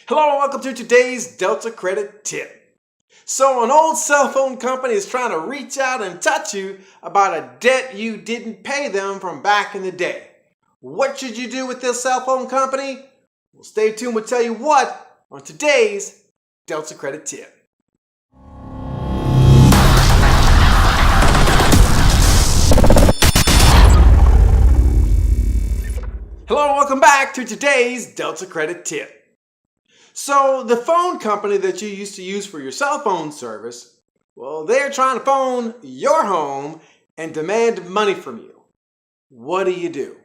Hello and welcome to today's Delta Credit Tip. So an old cell phone company is trying to reach out and touch you about a debt you didn't pay them from back in the day. What should you do with this cell phone company? Well, stay tuned, we'll tell you what on today's Delta Credit Tip. Hello and welcome back to today's Delta Credit Tip. So the phone company that you used to use for your cell phone service, well, they're trying to phone your home and demand money from you. What do you do?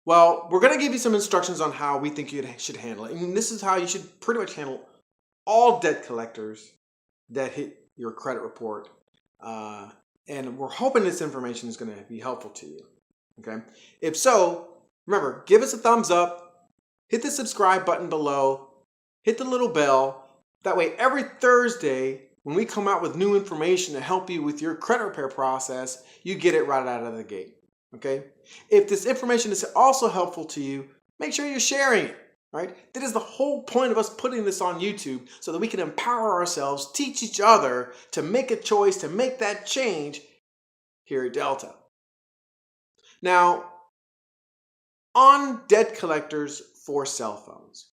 Well, we're going to give you some instructions on how we think you should handle it. And this is how you should pretty much handle all debt collectors that hit your credit report. And we're hoping this information is going to be helpful to you. Okay? If so, remember, give us a thumbs up, hit the subscribe button below, hit the little bell. That way, every Thursday, when we come out with new information to help you with your credit repair process, you get it right out of the gate. Okay? If this information is also helpful to you, make sure you're sharing it. Right? That is the whole point of us putting this on YouTube, so that we can empower ourselves, teach each other to make a choice, to make that change here at Delta. Now, on debt collectors for cell phones.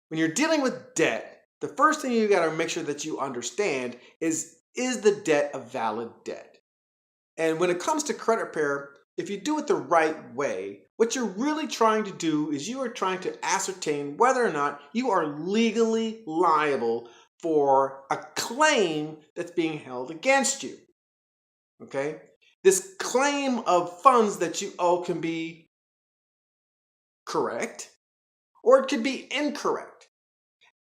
When you're dealing with debt, the first thing you got to make sure that you understand is the debt a valid debt? And when it comes to credit repair, if you do it the right way, what you're really trying to do is you are trying to ascertain whether or not you are legally liable for a claim that's being held against you. Okay? This claim of funds that you owe can be correct, or it could be incorrect.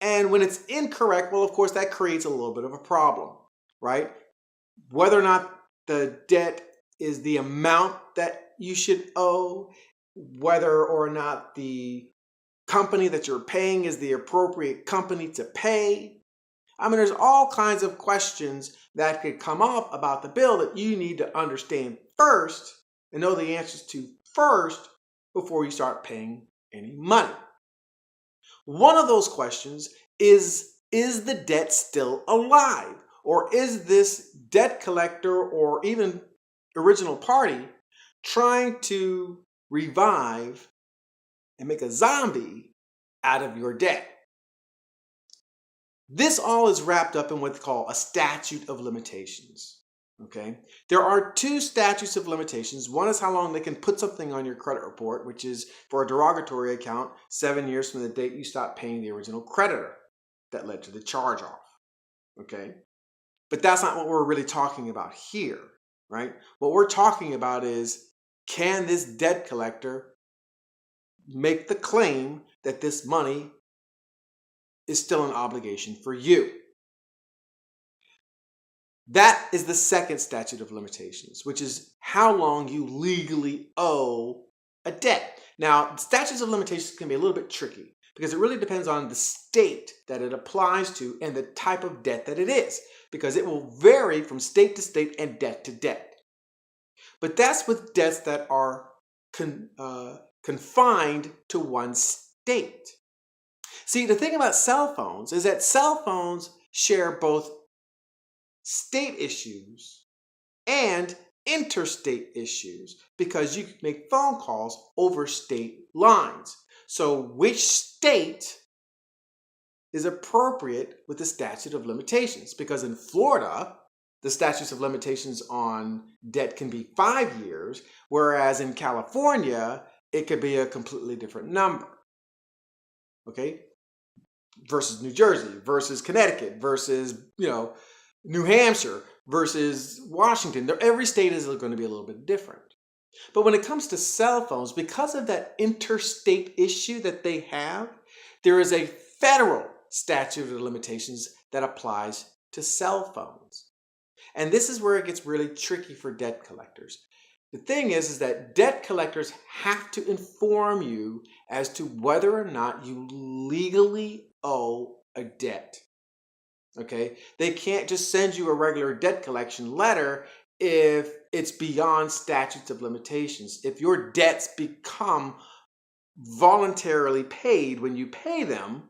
And when it's incorrect, well, of course, that creates a little bit of a problem, right? Whether or not the debt is the amount that you should owe, whether or not the company that you're paying is the appropriate company to pay. I mean, there's all kinds of questions that could come up about the bill that you need to understand first and know the answers to first before you start paying any money. One of those questions is the debt still alive? Or is this debt collector or even original party trying to revive and make a zombie out of your debt? This all is wrapped up in what's called a statute of limitations. Okay? There are two statutes of limitations. One is how long they can put something on your credit report, which is for a derogatory account, 7 years from the date you stopped paying the original creditor that led to the charge-off. Okay? But that's not what we're really talking about here, right? What we're talking about is, can this debt collector make the claim that this money is still an obligation for you? That is the second statute of limitations, which is how long you legally owe a debt. Now, statutes of limitations can be a little bit tricky because it really depends on the state that it applies to and the type of debt that it is, because it will vary from state to state and debt to debt. But that's with debts that are confined to one state. See, the thing about cell phones is that cell phones share both state issues and interstate issues because you can make phone calls over state lines. So which state is appropriate with the statute of limitations? Because in Florida, the statutes of limitations on debt can be 5 years, whereas in California, it could be a completely different number. Okay? Versus New Jersey, versus Connecticut, versus, New Hampshire, versus Washington. Every state is going to be a little bit different. But when it comes to cell phones, because of that interstate issue that they have, there is a federal statute of limitations that applies to cell phones. And this is where it gets really tricky for debt collectors. The thing is that debt collectors have to inform you as to whether or not you legally owe a debt. Okay? They can't just send you a regular debt collection letter if it's beyond statutes of limitations. If your debts become voluntarily paid when you pay them,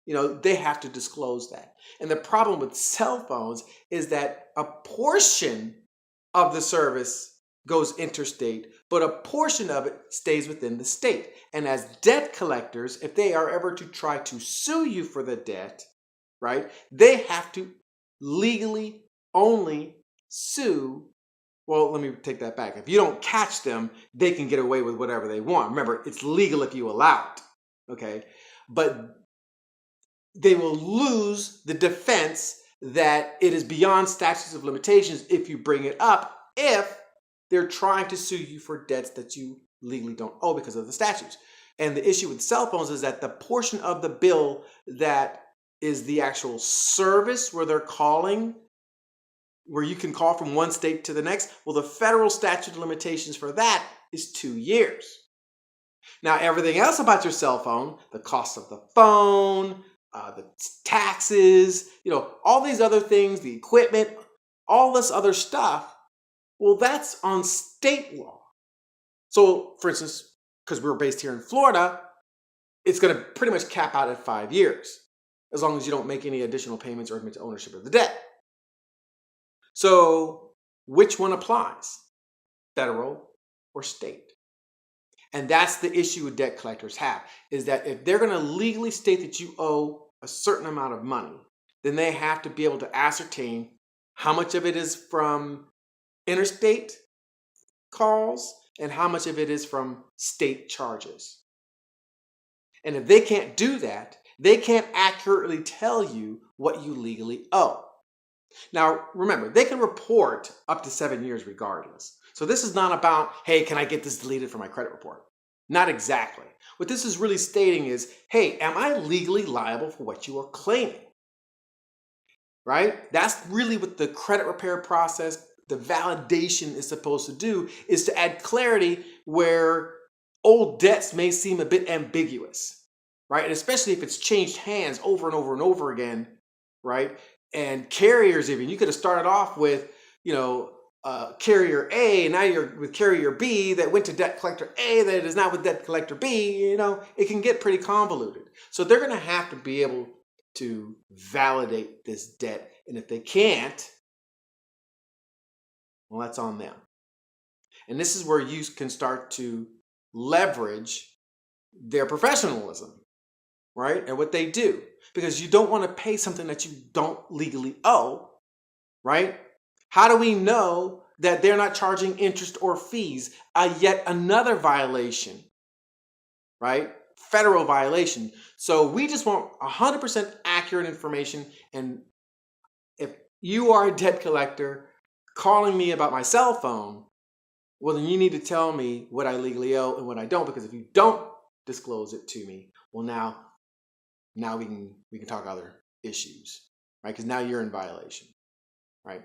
they have to disclose that. And the problem with cell phones is that a portion of the service goes interstate, but a portion of it stays within the state. And as debt collectors, if they are ever to try to sue you for the debt, right, they have to legally only sue. Well, let me take that back. If you don't catch them, they can get away with whatever they want. Remember, it's legal if you allow it, okay? But they will lose the defense that it is beyond statutes of limitations if you bring it up, if they're trying to sue you for debts that you legally don't owe because of the statutes. And the issue with cell phones is that the portion of the bill that is the actual service where they're calling, where you can call from one state to the next, well, the federal statute of limitations for that is 2 years. Now, everything else about your cell phone, the cost of the phone, the taxes, all these other things, the equipment, all this other stuff, well, that's on state law. So, for instance, because we're based here in Florida, it's going to pretty much cap out at 5 years, as long as you don't make any additional payments or admit to ownership of the debt. So, which one applies? Federal or state? And that's the issue with debt collectors have, is that if they're going to legally state that you owe a certain amount of money, then they have to be able to ascertain how much of it is from interstate calls and how much of it is from state charges. And if they can't do that, they can't accurately tell you what you legally owe. Now, remember, they can report up to 7 years regardless. So this is not about, hey, can I get this deleted from my credit report? Not exactly. What this is really stating is, hey, am I legally liable for what you are claiming? Right? That's really what the credit repair process, the validation is supposed to do, is to add clarity where old debts may seem a bit ambiguous, right? And especially if it's changed hands over and over and over again, right? And carriers even, you could have started off with, carrier A, and now you're with carrier B that went to debt collector A that is now with debt collector B, it can get pretty convoluted. So they're going to have to be able to validate this debt. And if they can't, well, that's on them. And this is where you can start to leverage their professionalism, right? And what they do, because you don't want to pay something that you don't legally owe, right? How do we know that they're not charging interest or fees? Yet another violation, right? Federal violation. So we just want 100% accurate information. And if you are a debt collector calling me about my cell phone, well, then you need to tell me what I legally owe and what I don't, because if you don't disclose it to me, well, now we can talk other issues, right? Because now you're in violation, right?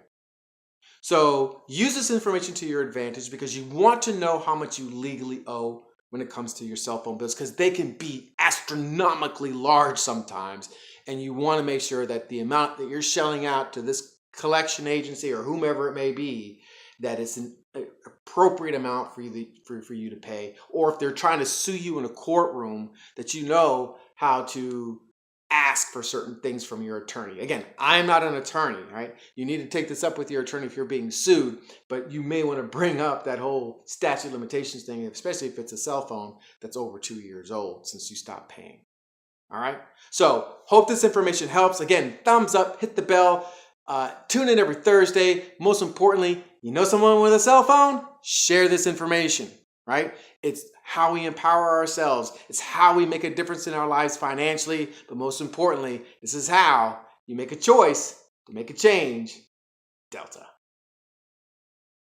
So use this information to your advantage, because you want to know how much you legally owe when it comes to your cell phone bills, because they can be astronomically large sometimes. And you want to make sure that the amount that you're shelling out to this collection agency or whomever it may be, that it's an appropriate amount for you to pay. Or if they're trying to sue you in a courtroom, that you know how to ask for certain things from your attorney. Again, I'm not an attorney, right? You need to take this up with your attorney if you're being sued, but you may want to bring up that whole statute of limitations thing, especially if it's a cell phone that's over 2 years old since you stopped paying. All right? So hope this information helps. Again, thumbs up, hit the bell, tune in every Thursday. Most importantly, you know someone with a cell phone? Share this information, right? It's how we empower ourselves. It's how we make a difference in our lives financially. But most importantly, this is how you make a choice to make a change. Delta.